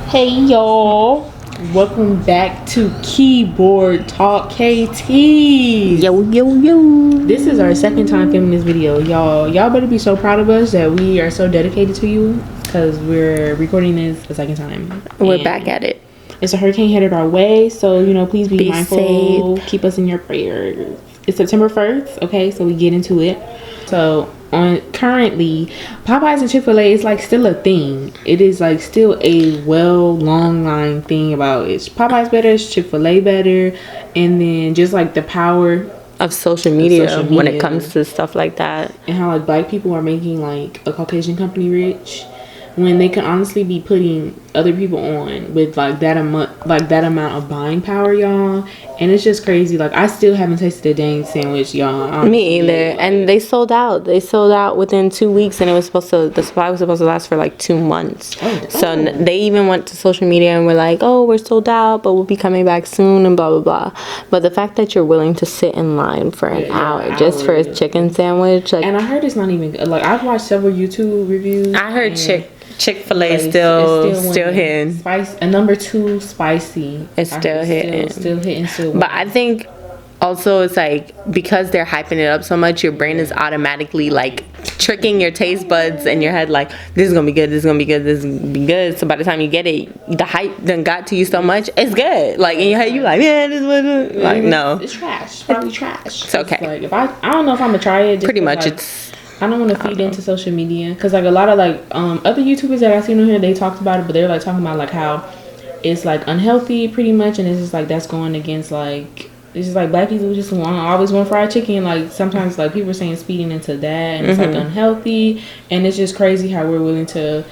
Hey y'all, welcome back to Keyboard Talk KT. Yo. This is our second time filming this video. Y'all better be so proud of us that we are so dedicated to you, because we're recording this the second time. We're back at it. It's a hurricane headed our way, so please be mindful. Safe. Keep us in your prayers. It's September 1st, okay, so we get into it. So currently Popeyes and Chick-fil-A is like still a thing. It is like still a long line thing about is Popeyes better, is Chick-fil-A better, and then just like the power of social media when it comes to stuff like that, and how like black people are making like a Caucasian company rich when they can honestly be putting other people on with like that amount of buying power, y'all. And it's just crazy. Like, I still haven't tasted a dang sandwich, y'all, honestly. Me either. Like, and they sold out within 2 weeks, and the supply was supposed to last for like 2 months. So they even went to social media and were like, oh, we're sold out, but we'll be coming back soon, and blah blah blah. But the fact that you're willing to sit in line for an hour just for a chicken sandwich, like, and I heard it's not even good. Like, I've watched several YouTube reviews. I heard Chick-fil-A is still hitting. Number 2, spicy. It's still hitting. Still hitting. But I think also it's like because they're hyping it up so much, your brain is automatically like tricking your taste buds and your head like, this is gonna be good, this is gonna be good, this is gonna be good. So by the time you get it, the hype done got to you so much, it's good. Like in your head, you like, yeah, this was like, no, it's trash. It's probably trash. It's okay. Like, if I don't know if I'm gonna try it. Pretty much, like, I don't want to feed into social media, because like a lot of like other YouTubers that I've seen on here, they talked about it, but they're like talking about like how it's like unhealthy pretty much, and it's just like that's going against like, it's just like black people just always want fried chicken. Like sometimes like people are saying speeding into that, and it's like unhealthy, and it's just crazy how we're willing to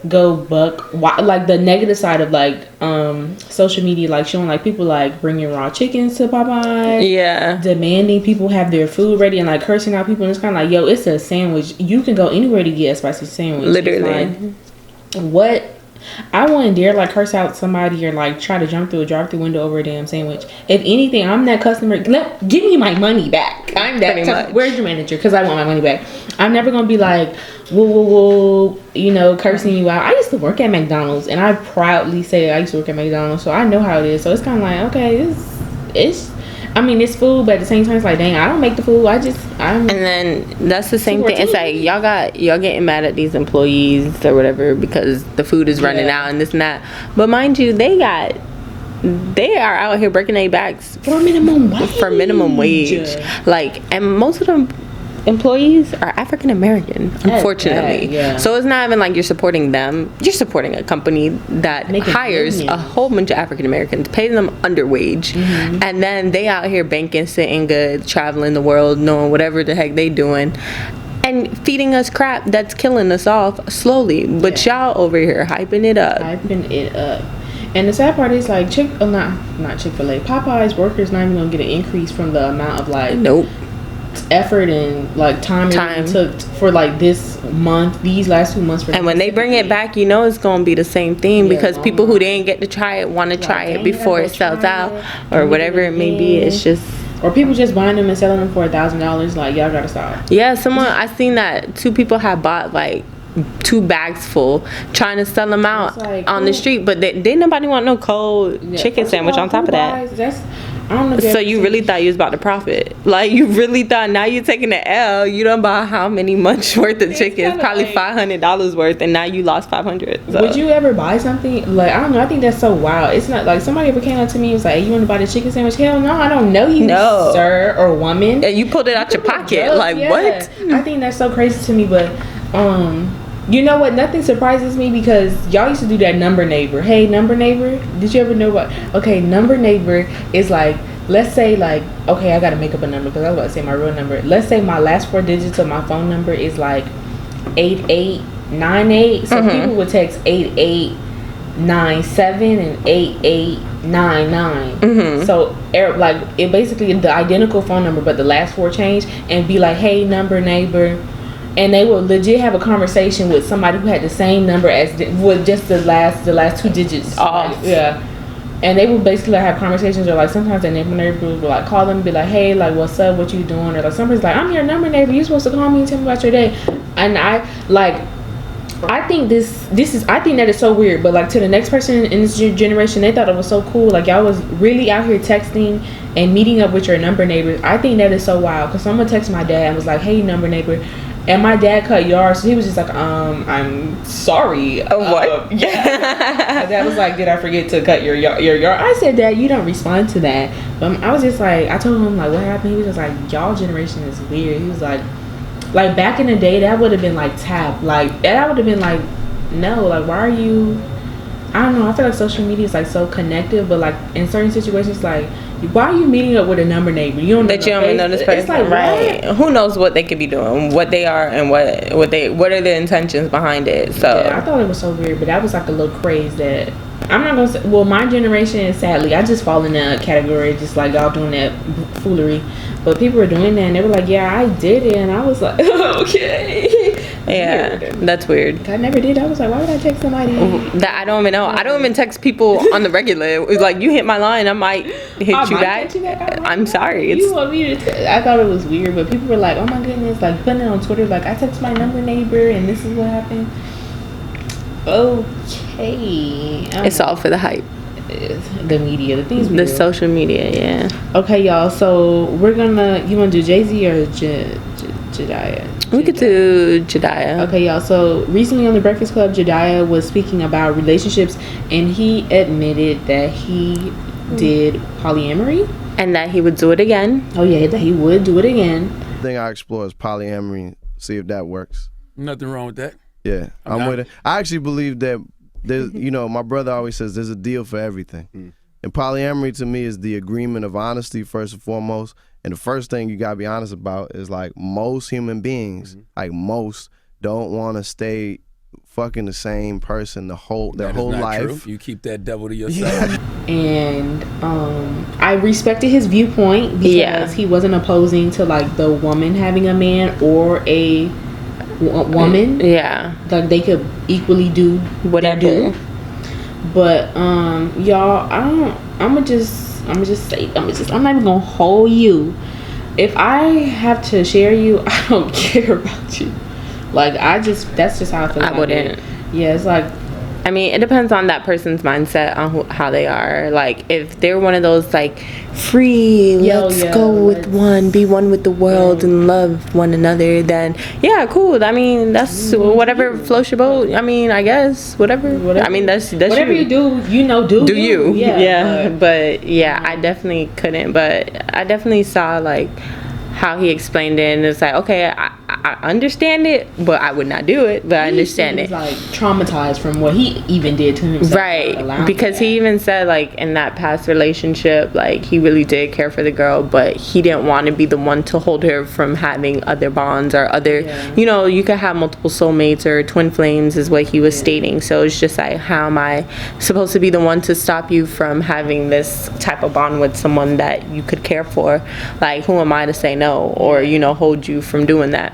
go buck like the negative side of like social media, like showing like people like bringing raw chickens to Popeyes, demanding people have their food ready, and like cursing out people. And it's kind of like, yo, it's a sandwich, you can go anywhere to get a spicy sandwich. Literally, like, what? I wouldn't dare like curse out somebody or like try to jump through a drive-through window over a damn sandwich. If anything, I'm that customer. Give me my money back. I'm that. Where's your manager? Because I want my money back. I'm never gonna be like, whoa, cursing you out. I used to work at McDonald's, and I proudly say I used to work at McDonald's, so I know how it is. So it's kind of like, okay, it's food, but at the same time, it's like, dang, I don't make the food. And then that's the same thing. It's like y'all getting mad at these employees or whatever because the food is running out and this and that. But mind you, they are out here breaking their backs for minimum wage. Like, and most of them employees are African American, unfortunately. So it's not even like you're supporting them. You're supporting a company that hires a whole bunch of African Americans, paying them underwage, and then they out here banking, sitting good, traveling the world, knowing whatever the heck they doing, and feeding us crap that's killing us off slowly. But y'all over here hyping it up. And the sad part is like not Chick-fil-A, Popeyes workers not even gonna get an increase from the amount of like effort and like time it took for like these last 2 months. And when they bring it back, it's gonna be the same thing, because people who didn't get to try it want to try it before it sells out or whatever it may be. It's just, or people just buying them and selling them for $1,000. Like, y'all gotta stop. I seen that 2 people had bought like 2 bags full, trying to sell them out like, on the street, but didn't nobody want no cold chicken sandwich on top of that. I don't know. So you really thought you was about to profit? Like, you really thought now you're taking the L? You done bought how many months worth of chicken? Probably like $500 worth, and now you lost $500. So. Would you ever buy something like, I don't know? I think that's so wild. It's not like somebody ever came up to me and was like, hey, you want to buy the chicken sandwich? Hell no, I don't know you, sir or woman. And you pulled it out your pocket. Like, what? I think that's so crazy to me, but you know what? Nothing surprises me, because y'all used to do that number neighbor. Hey, number neighbor. Did you ever know what? Okay, number neighbor is like, let's say like, okay, I gotta make up a number because I was about to say my real number. Let's say my last 4 digits of my phone number is like 8898. So people would text 8897 and 8899. So like, it basically the identical phone number, but the last 4 change, and be like, hey, number neighbor. And they will legit have a conversation with somebody who had the same number as with just the last 2 digits off. And they will basically like have conversations, or like sometimes their neighbors will like call them and be like, hey, like, what's up, what you doing? Or like somebody's like, I'm your number neighbor, you're supposed to call me and tell me about your day. And I like, I think I think that is so weird, but like to the next person in this generation, they thought it was so cool. Like y'all was really out here texting and meeting up with your number neighbors. I think that is so wild, because someone texted my dad and was like, hey, number neighbor, and my dad cut yards, so he was just like, I'm sorry. What? Yeah. My dad was like, did I forget to cut your yard? I said, Dad, you don't respond to that. But I was just like, I told him like what happened. He was just like, y'all generation is weird. He was like back in the day, that would have been like tap. Like that would have been like, no, like why are you? I don't know. I feel like social media is like so connective, but like in certain situations, like why are you meeting up with a number neighbor? You don't know that you don't know this person. It's like, right? What? Who knows what they could be doing, what they are, and what are the intentions behind it? So yeah, I thought it was so weird, but that was like a little craze that I'm not gonna say. Well, my generation, sadly, I just fall in that category, just like y'all doing that foolery. But people were doing that, and they were like, "Yeah, I did it," and I was like, "Okay." Yeah, weird. That's weird. I never did. I was like, why would I text somebody? That I don't even know. I don't even text people on the regular. It's like, you hit my line, I might hit you back. I'm sorry. You want me to? I thought it was weird, but people were like, "Oh my goodness!" Like putting it on Twitter, like I text my number neighbor, and this is what happened. Okay, it's all for the hype. The media, the things. The social media, yeah. Okay, y'all. So we're gonna. You want to do Jay-Z or Jidenna? We could do Jidenna. Okay, y'all. So recently on the Breakfast Club, Jidenna was speaking about relationships, and he admitted that he did polyamory and that he would do it again. Oh yeah, that he would do it again. The thing I explore is polyamory. See if that works. Nothing wrong with that. Yeah, I'm with it. I actually believe that there's, my brother always says there's a deal for everything. And polyamory to me is the agreement of honesty first and foremost. And the first thing you gotta be honest about is like most human beings, like most, don't want to stay fucking the same person their whole life. True. You keep that devil to yourself. Yeah. And I respected his viewpoint because he wasn't opposing to like the woman having a man or a woman. Yeah, like they could equally do whatever they do. But y'all, I'm not even gonna hold you. If I have to share you, I don't care about you. Like that's just how I feel. I wouldn't. Yeah, it's like, I mean, it depends on that person's mindset on how they are. Like, if they're one of those, like, free, let's be one with the world and love one another, then, yeah, cool. I mean, that's whatever floats your boat. I mean, I guess, whatever. I mean, that's whatever you do, do you. Yeah, but yeah, I definitely couldn't. But I definitely saw, like, how he explained it, and it's like, okay, I understand it, but I would not do it, but I understand it. Like traumatized from what he even did to himself, right? Because he even said, like, in that past relationship, like, he really did care for the girl, but he didn't want to be the one to hold her from having other bonds or other, you could have multiple soulmates or twin flames is what he was stating. So it's just like, how am I supposed to be the one to stop you from having this type of bond with someone that you could care for? Like, who am I to say no or hold you from doing that?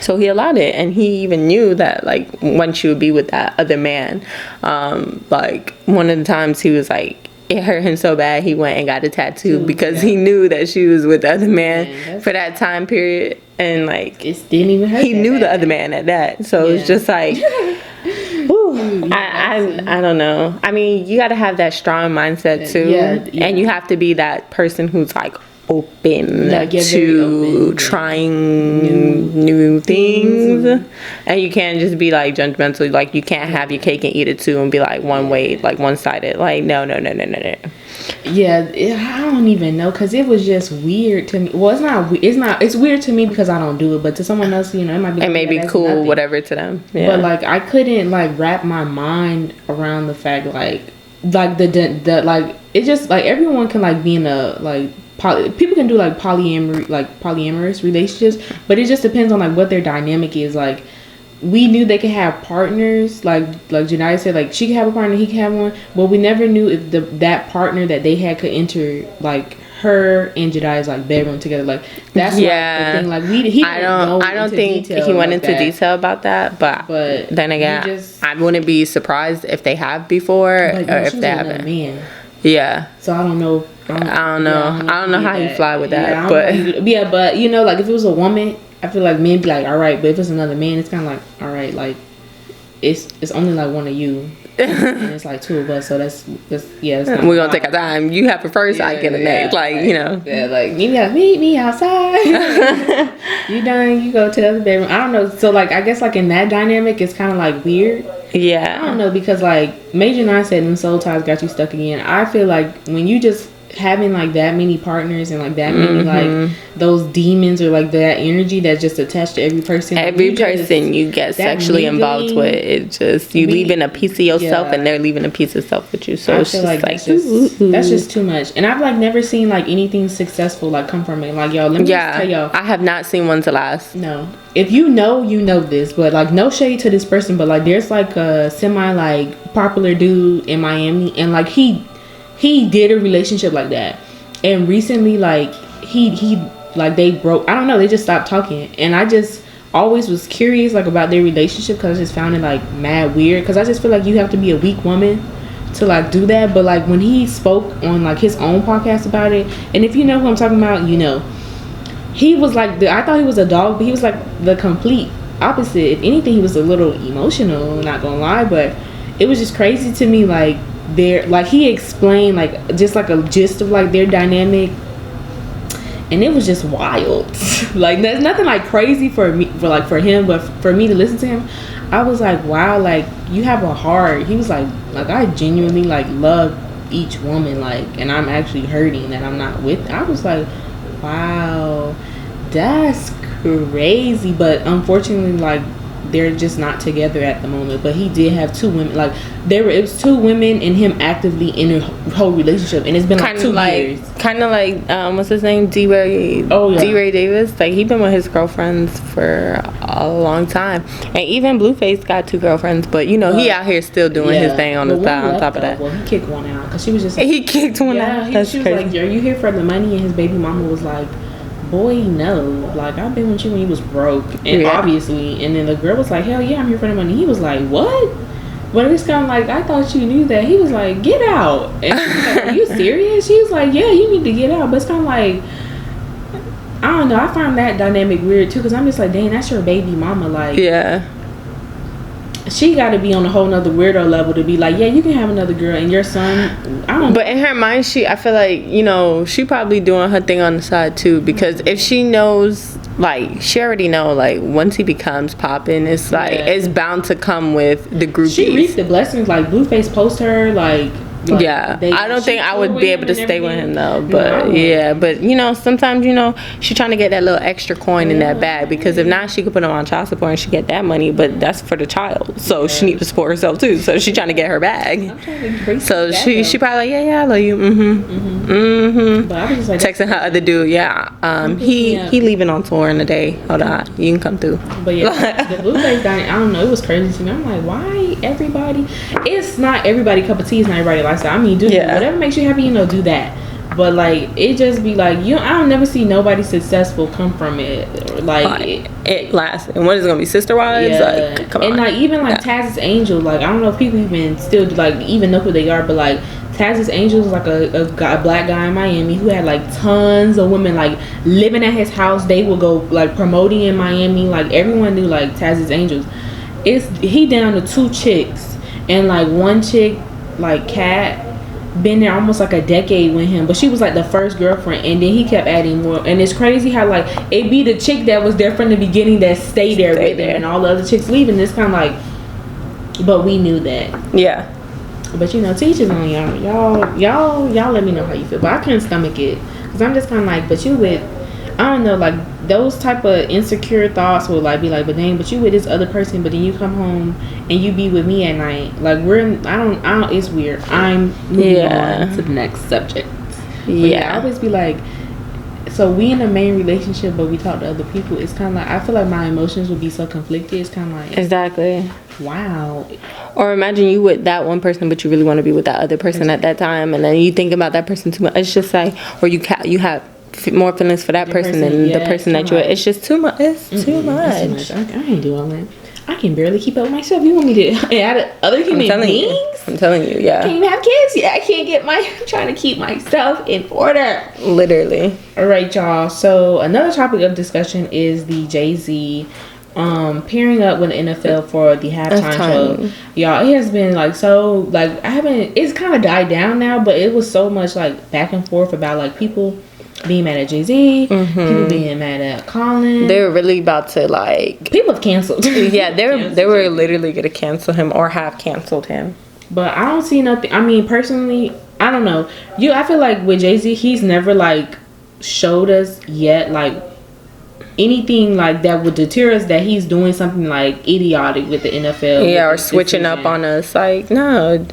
So he allowed it, and he even knew that, like, when she would be with that other man, like, one of the times he was like, it hurt him so bad he went and got a tattoo because he knew that she was with the other man for that time period, and like, it didn't even hurt. He knew the other man at that, so it's just like, whew, I don't know. I mean, you got to have that strong mindset too, and you have to be that person who's like open to trying new things, and you can't just be like judgmental. Like, you can't have your cake and eat it too and be like one way, like one-sided. Like, no. Yeah, I don't even know, because it was just weird to me. Well, it's weird to me because I don't do it, but to someone else, it might be, it may be cool, nothing. Whatever to them. Yeah. But like, I couldn't like wrap my mind around the fact like the like, it's just like everyone can like be in a like people can do like polyamorous relationships, but it just depends on like what their dynamic is. Like, we knew they could have partners, like Jidenna said, like she could have a partner, he could have one, but we never knew if that partner that they had could enter like her and Jidenna's like bedroom together. Like, that's the thing. Like, I don't think he went into detail about that, but then again, I wouldn't be surprised if they have before or if they haven't. Yeah. So I don't know. I don't know how you fly with that, but like if it was a woman, I feel like men be like, all right, but if it's another man, it's kind of like, all right, like it's only like one of you. And it's like two of us, so that's not we're gonna take our time. You have it first, I get it next. Like, you know. Yeah, like meet me outside. You done, you go to the other bedroom. I don't know. So like I guess like in that dynamic it's kinda like weird. Yeah. I don't know, because like Major 9 said them soul ties got you stuck again. I feel like when you just having like that many partners and like that many like those demons or like that energy that's just attached to every person you get sexually involved with, it just you leaving a piece of yourself and they're leaving a piece of self with you, so it's just like that's just too much. And I've like never seen like anything successful like come from it. Like, y'all, let me just tell y'all, I have not seen one to last. No, if you know this, but like no shade to this person, but like there's like a semi like popular dude in Miami, and like he did a relationship like that, and recently like he like they broke. I don't know, they just stopped talking, and I just always was curious like about their relationship because I just found it like mad weird, because I just feel like you have to be a weak woman to like do that. But like when he spoke on like his own podcast about it, and if you know who I'm talking about, you know, he was like I thought he was a dog, but he was like the complete opposite. If anything, he was a little emotional, not gonna lie, but it was just crazy to me like like he explained like just like a gist of like their dynamic, and it was just wild. Like there's nothing like crazy for him, but for me to listen to him, I was like, wow, like you have a heart. He was like I genuinely like love each woman, like, and I'm actually hurting that I'm not with. I was like, wow, that's crazy. But unfortunately, like they're just not together at the moment. But he did have two women, like it was two women and him actively in a whole relationship, and it's been like 2 years. Kind of like what's his name, D-Ray Davis. Like he been with his girlfriends for a long time, and even Blueface got 2 girlfriends, but you know he out here still doing his thing on the side. On top of that, well, he kicked one out because she was just he kicked one out. She was like, are you here for the money? And his baby mama was like, boy, no, like I've been with you when you was broke, and obviously. And then the girl was like, hell yeah, I'm here for the money. He was like, what? But it's kind of like, I thought you knew that. He was like, get out. And she was like, are you serious? She was like, yeah, you need to get out. But it's kind of like, I don't know, I find that dynamic weird too, because I'm just like, dang, that's your baby mama. Like, yeah, she got to be on a whole nother weirdo level to be like, yeah, you can have another girl, and your son, I don't know. But in her mind, I feel like, you know, she probably doing her thing on the side too, because if she knows, like, she already know, like, once he becomes popping, it's like, it's bound to come with the groupies. She reaped the blessings. Like, Blueface post her, like yeah, I don't think I would be able to stay with him though, but but you know, sometimes, you know, she trying to get that little extra coin in that bag, because if not, she could put him on child support and she get that money, but that's for the child, so she needs to support herself too, so she trying to get her bag. So she probably like, yeah, I love you, but I was just like, texting her other dude, he leaving on tour in a day, hold on, you can come through. But yeah, the Blueface guy, I don't know, it was crazy to me. I'm like, why everybody, it's not everybody cup of tea, it's not everybody lifestyle. I mean, whatever makes you happy, you know, do that. But like, it just be like, I don't never see nobody successful come from it. Like it lasts. And what is it gonna be, Sister Wives? Yeah. Like, come on. on. Like even like Taz's Angel, like I don't know if people even still like even know who they are, but like Taz's Angel is like a black guy in Miami who had like tons of women like living at his house. They would go like promoting in Miami. Like everyone knew like Taz's Angels. He down to 2 chicks, and like one chick, like Kat, been there almost like a decade with him, but she was like the first girlfriend, and then he kept adding more. And it's crazy how like it be the chick that was there from the beginning that stayed there with him, and all the other chicks leaving. It's kind of like, but we knew that. Yeah. But you know, teachers on y'all let me know how you feel. But I couldn't stomach it, because I'm just kind of like, but you with, I don't know, like those type of insecure thoughts will like be like, but dang, but you with this other person, but then you come home and you be with me at night. Like I don't, it's weird. I'm moving on to the next subject. But I always be like, so we in a main relationship, but we talk to other people. It's kind of like, I feel like my emotions would be so conflicted. It's kind of like, exactly. Wow. Or imagine you with that one person, but you really want to be with that other person at that time, and then you think about that person too much. It's just like, or you have more feelings for that person than the person that you're. It's just too much. It's too much. I ain't do all that. I can barely keep up with myself. You want me to add other human beings? I'm telling you, yeah. I can't even have kids yet. I can't get I'm trying to keep myself in order. Literally. All right, y'all. So another topic of discussion is the Jay-Z pairing up with the NFL for the halftime show, y'all, it has been like so like it's kind of died down now, but it was so much like back and forth about like people being mad at Jay-Z, people being mad at Colin. They were really about to like people have canceled. Yeah, they were literally gonna cancel him or have canceled him. But I don't see nothing. I mean, personally, I don't know. I feel like with Jay-Z, he's never like showed us yet like anything like that would deter us that he's doing something like idiotic with the NFL. Yeah, or switching up on us. Like, no.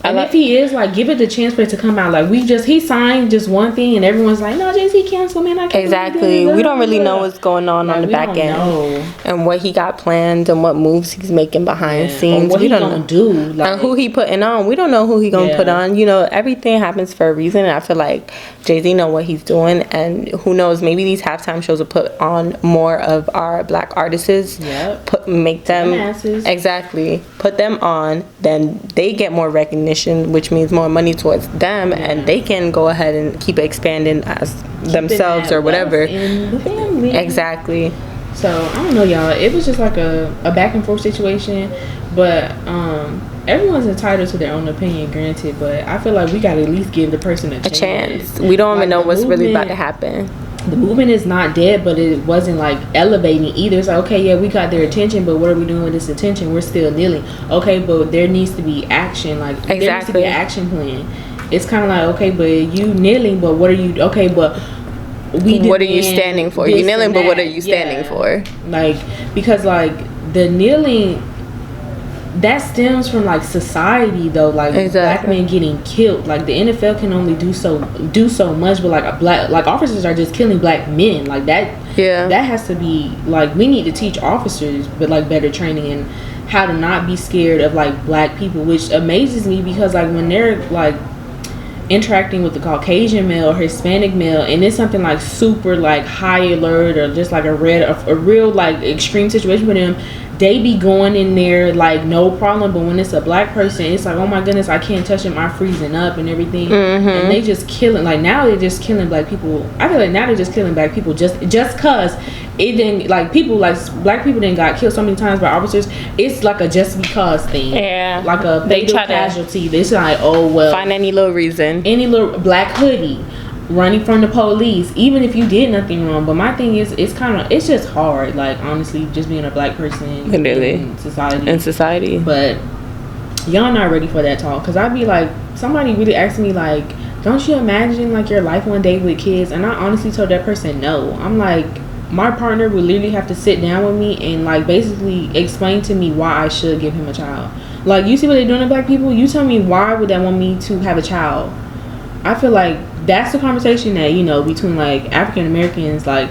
And if he is, like, give it the chance for it to come out. Like, he signed just one thing, and everyone's like, no, Jay-Z canceled, man. I can't. Exactly. We don't really know what's going on the back end. And what he got planned and what moves he's making behind scenes. What he gonna do. Like, and who he putting on. We don't know who he gonna put on. You know, everything happens for a reason. And I feel like Jay-Z know what he's doing. And who knows, maybe these halftime shows will put on more of our black artists. Yep. Make them. Exactly. Put them on. Then they get more recognition, which means more money towards them, and they can go ahead and keep expanding as themselves or whatever. Exactly. So I don't know, y'all. It was just like a back and forth situation, but everyone's entitled to their own opinion, granted. But I feel like we gotta at least give the person a chance. We don't even know what's really about to happen. The movement is not dead, but it wasn't like elevating either. It's like, okay, yeah, we got their attention, but what are we doing with this attention? We're still kneeling. Okay, but there needs to be action. Like, there needs to be an action plan. It's kind of like, okay, but you kneeling, but what are you? Okay, but what are you standing for? You kneeling, but what are you standing for? Like, because like the kneeling, that stems from like society though, like black men getting killed. Like the NFL can only do so much, but like officers are just killing black men. Like that has to be like, we need to teach officers but like better training and how to not be scared of like black people, which amazes me because like when they're like interacting with the Caucasian male or Hispanic male and it's something like super like high alert or just like a real like extreme situation with them, they be going in there like no problem. But when it's a black person, it's like, oh my goodness, I can't touch him, I'm freezing up and everything. And they just killing, like now they're just killing black people. I feel like now they're just killing black people just cause it didn't, like people like black people didn't got killed so many times by officers. It's like a just because thing. Yeah, like a they try casualty. It's like, oh well, find any little reason, any little black hoodie running from the police, even if you did nothing wrong. But my thing is, it's just hard, like honestly, just being a black person in society. But y'all not ready for that talk, because I'd be like, somebody really asked me like, don't you imagine like your life one day with kids? And I honestly told that person no. I'm like, my partner would literally have to sit down with me and like basically explain to me why I should give him a child. Like, you see what they're doing to black people? You tell me, why would they want me to have a child? I feel like that's the conversation that, you know, between like African Americans, like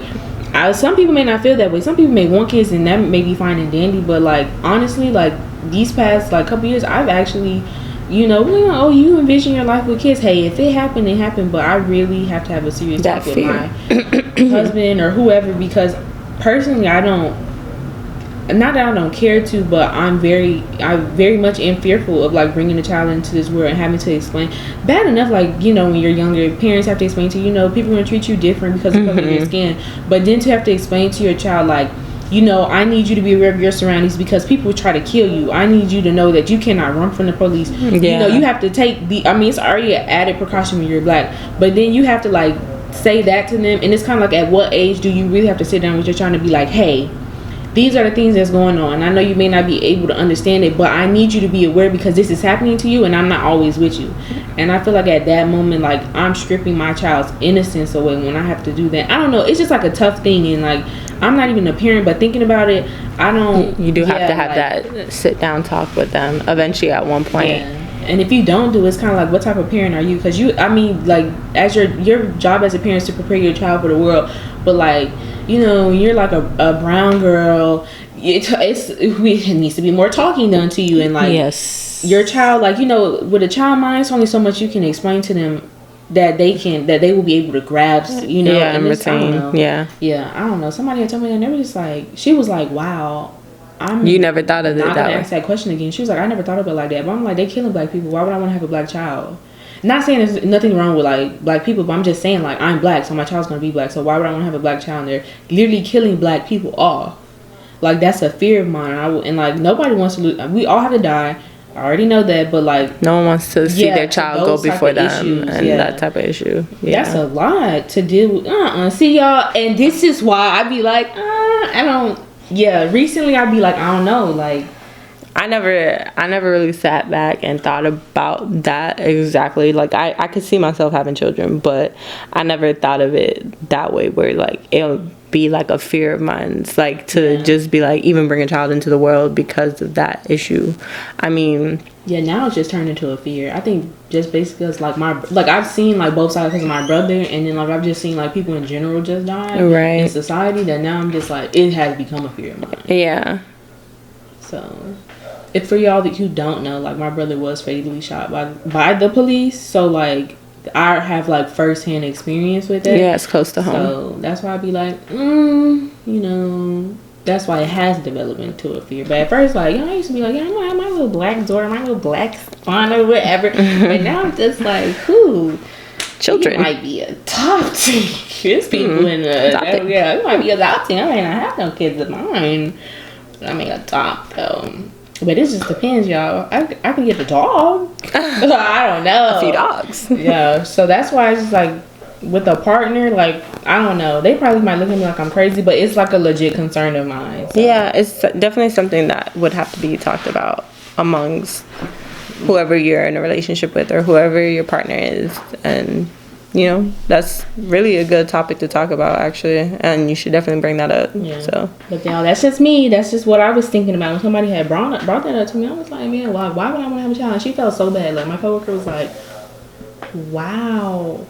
some people may not feel that way. Some people may want kids and that may be fine and dandy, but like honestly, like these past like couple years, I've actually, you know, oh, you envision your life with kids. Hey, if it happened, it happened, but I really have to have a serious talk with my husband or whoever, because personally not that I don't care to, but I very much am fearful of like bringing a child into this world and having to explain. Bad enough, like, you know, when you're younger, parents have to explain to you, you know, people are gonna treat you different because of color of your skin. But then to have to explain to your child, like, you know, I need you to be aware of your surroundings because people try to kill you. I need you to know that you cannot run from the police. You know, you have to take it's already an added precaution when you're black, but then you have to like say that to them. And it's kind of like, at what age do you really have to sit down with your child and be like, hey, these are the things that's going on. I know you may not be able to understand it, but I need you to be aware because this is happening to you and I'm not always with you. And I feel like at that moment, like, I'm stripping my child's innocence away when I have to do that. I don't know. It's just like a tough thing. And like, I'm not even a parent, but thinking about it, you do have to have that sit down talk with them eventually at one point. Yeah. And if you don't do, it's kind of like, what type of parent are you? Because like, as your job as a parent is to prepare your child for the world, but like, you know, you're like a brown girl, it needs to be more talking done to you. And like, your child, like, you know, with a child mind, it's only so much you can explain to them that they will be able to grasp, you know. And retain. I don't know, somebody had told me that, and they were just like, she was like, wow, you never thought of it not that gonna way. ask that question again. She was like, I never thought of it like that. But I'm like, they killing black people, why would I want to have a black child? Not saying there's nothing wrong with like black people, but I'm just saying, like, I'm black, so my child's gonna be black, so why would I want to have a black child? And they're literally killing black people off. like that's a fear of mine. And like nobody wants to lose. We all have to die. I already know that, but like no one wants to see their child go before them issues, and that type of issue. Yeah. That's a lot to deal with. See y'all, and this is why I be like, I don't. Yeah, recently I'd be like, I don't know, like. I never really sat back and thought about that exactly. Like I could see myself having children, but I never thought of it that way where like it'll be like a fear of mine, like to just be like even bring a child into the world because of that issue. I mean, yeah, now it's just turned into a fear. I think just basically it's like I've seen like both sides because of my brother, and then like I've just seen like people in general just die in society, that now I'm just like it has become a fear of mine. Yeah. So if for y'all that you don't know, like my brother was fatally shot by the police, so like I have like firsthand experience with it. Yeah, it's close to home. So that's why I'd be like, you know, that's why it has developed into a fear. But at first, like, I used to be like, I'm gonna have my little black daughter, my little black fauna, whatever. But now I'm just like, children might be adopting. There's people in the you might be adopting. I mean, I have no kids of mine. I mean, adopt though. But it just depends, y'all. I can get a dog. I don't know. A few dogs. Yeah. So that's why it's just like with a partner, like I don't know. They probably might look at me like I'm crazy, but it's like a legit concern of mine. So. Yeah, it's definitely something that would have to be talked about amongst whoever you're in a relationship with or whoever your partner is, and you know, that's really a good topic to talk about, actually, and you should definitely bring that up. Yeah. So, but now that's just me. That's just what I was thinking about when somebody had brought that up to me. I was like, man, why would I want to have a child? And she felt so bad. Like my coworker was like, wow,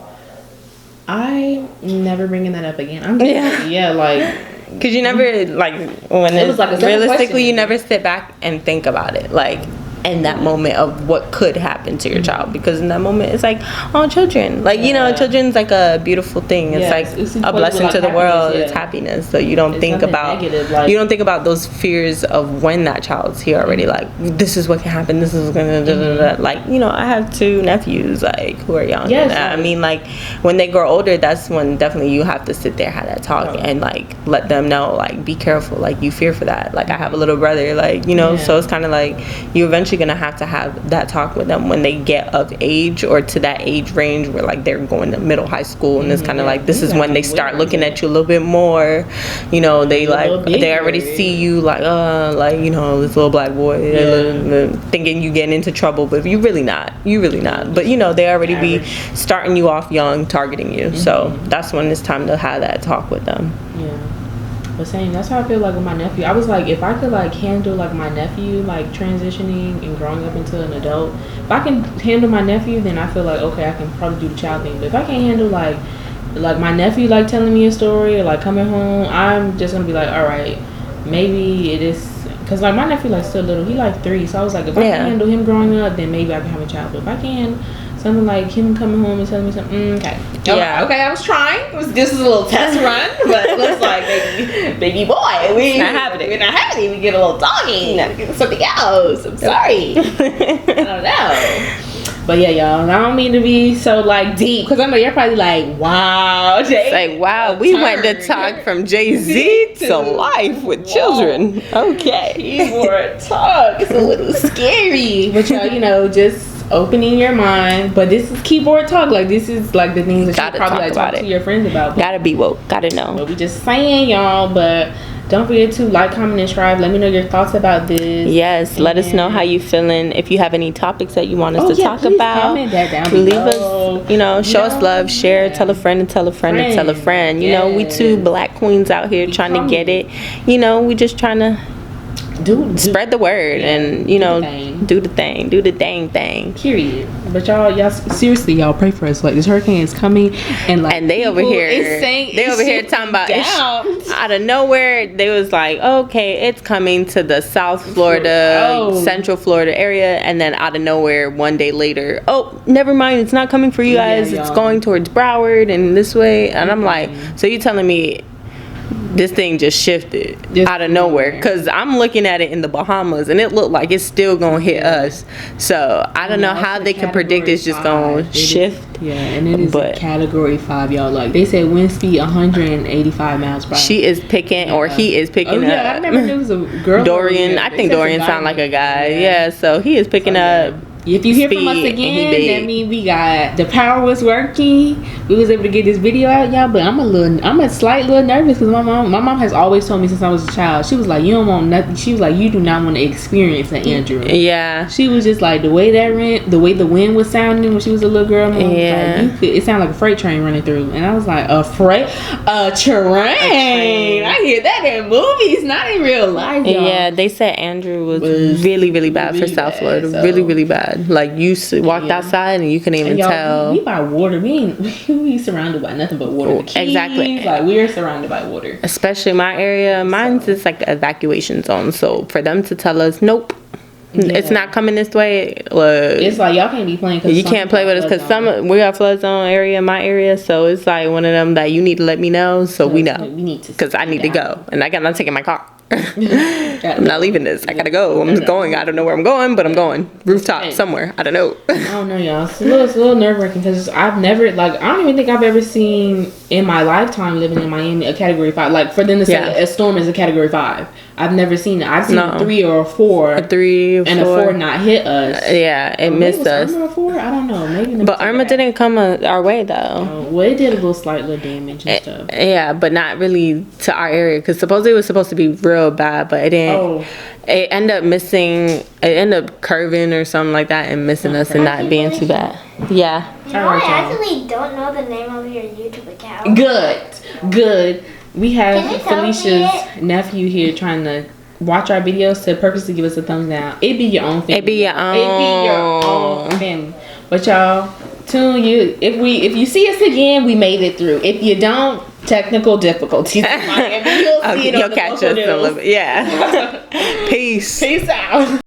I never bringing that up again. I'm just like, because you never like when it was like realistically, you never sit back and think about it, like. In that moment of what could happen to your child, because in that moment it's like, oh, children, like you know, children's like a beautiful thing. It's like a blessing to the world. It's happiness. So you don't think about negative, you don't think about those fears of when that child's here already. Like this is what can happen. This is gonna like you know. I have 2 nephews like who are young. And I mean like when they grow older, that's when definitely you have to sit there, have that talk, and like let them know like be careful. Like you fear for that. Like I have a little brother. Like you know, so it's kind of like you eventually gonna have to have that talk with them when they get of age or to that age range where like they're going to middle high school, and it's kind of like this is when they start looking at you a little bit more, you know, they like they already see you like you know, this little black boy thinking you getting into trouble, but you really not, but you know they already be starting you off young, targeting you. So that's when it's time to have that talk with them. But same, that's how I feel like with my nephew. I was like, if I could like handle like my nephew like transitioning and growing up into an adult, if I can handle my nephew, then I feel like okay, I can probably do the child thing. But if I can't handle like my nephew like telling me a story or like coming home, I'm just gonna be like, all right, maybe it is, because like my nephew like still little, he like 3, so I was like, if I can handle him growing up, then maybe I can have a child. But if I can. Something like him coming home and telling me something. Okay. Yeah. Okay, I was trying. This is a little test run, but it looks like baby boy. We're not having it. We get a little doggy. We get something else. I'm sorry. I don't know. But yeah, y'all. I don't mean to be so like deep, because I know you're probably like, wow, Jay. Like, wow, we went to talk from Jay-Z to life with children. Okay. Keyboard talk. It's a little scary, but y'all, you know, just opening your mind. But this is keyboard talk. Like this is like the things that you probably like talk to your friends about. Gotta be woke. Gotta know. But we just saying, y'all. But don't forget to like, comment, and subscribe. Let me know your thoughts about this. Yes, let us know how you feeling. If you have any topics that you want us to talk about, comment that down below. Leave us, you know, show us love, share, tell a friend and tell a friend and tell a friend. You know, we 2 black queens out here trying to get it. You know, we just trying to spread the word and you know do the dang thing. Period. But y'all seriously, y'all pray for us. Like this hurricane is coming, and like and they over here talking about out of nowhere. They was like, okay, it's coming to the South Florida, Central Florida area, and then out of nowhere, one day later, oh, never mind, it's not coming for you guys. It's going towards Broward and this way. And I'm like, so you telling me this thing just shifted out of nowhere. Because I'm looking at it in the Bahamas, and it looked like it's still going to hit us. So, I don't know how they can predict it's just going to shift. And it is a category 5, y'all. Like, they said wind speed 185 miles per hour. She is picking, or he is picking up. I never knew it was a girl. Dorian, I think Dorian sound like a guy. Yeah, so he is picking up. If you hear from us again, that means we got the power was working. We was able to get this video out, y'all. But I'm a slight little nervous because my mom has always told me since I was a child. She was like, you don't want nothing. She was like, you do not want to experience an Andrew. Yeah. She was just like the way the wind was sounding when she was a little girl. Mom was like, it sounded like a freight train running through, and I was like, a train. I hear that in movies, not in real life. Y'all. Yeah, they said Andrew was really, really bad for South Florida. So, really, really bad. Like you walked outside and you couldn't even tell. We by water. We surrounded by nothing but water. The Keys, exactly. Like we're surrounded by water. Especially my area. Mine's just like the evacuation zone. So for them to tell us, nope, it's not coming this way. It's like y'all can't be playing. You can't play with us because we got flood zone area in my area. So it's like one of them that you need to let me know so we know. We need to because I need to go and I'm not taking my car. I'm not leaving this. I gotta go. I'm going. I don't know where I'm going, but I'm going. Rooftop somewhere. I don't know. I don't know, y'all. It's a little nerve wracking because I've never I don't even think I've ever seen in my lifetime living in Miami a category 5. Like for them to say a storm is a category 5. I've never seen it. I've seen a 3 or a 4. A 3 or 4. And a 4 not hit us. Yeah, it missed us. Irma a 4? I don't know. Maybe. But Irma didn't come our way though. Well, it did a slight little damage and stuff. Yeah, but not really to our area because supposedly it was supposed to be real bad, but it didn't. It ended up missing. It ended up curving or something like that and missing us and not being too bad. Yeah. You know, I actually don't know the name of your YouTube account. Good. We have Felicia's nephew here trying to watch our videos to purposely give us a thumbs down. It be your own family. It be your own family. But y'all, if you see us again, we made it through. If you don't, technical difficulties. You'll catch us a little bit. Yeah. Peace out.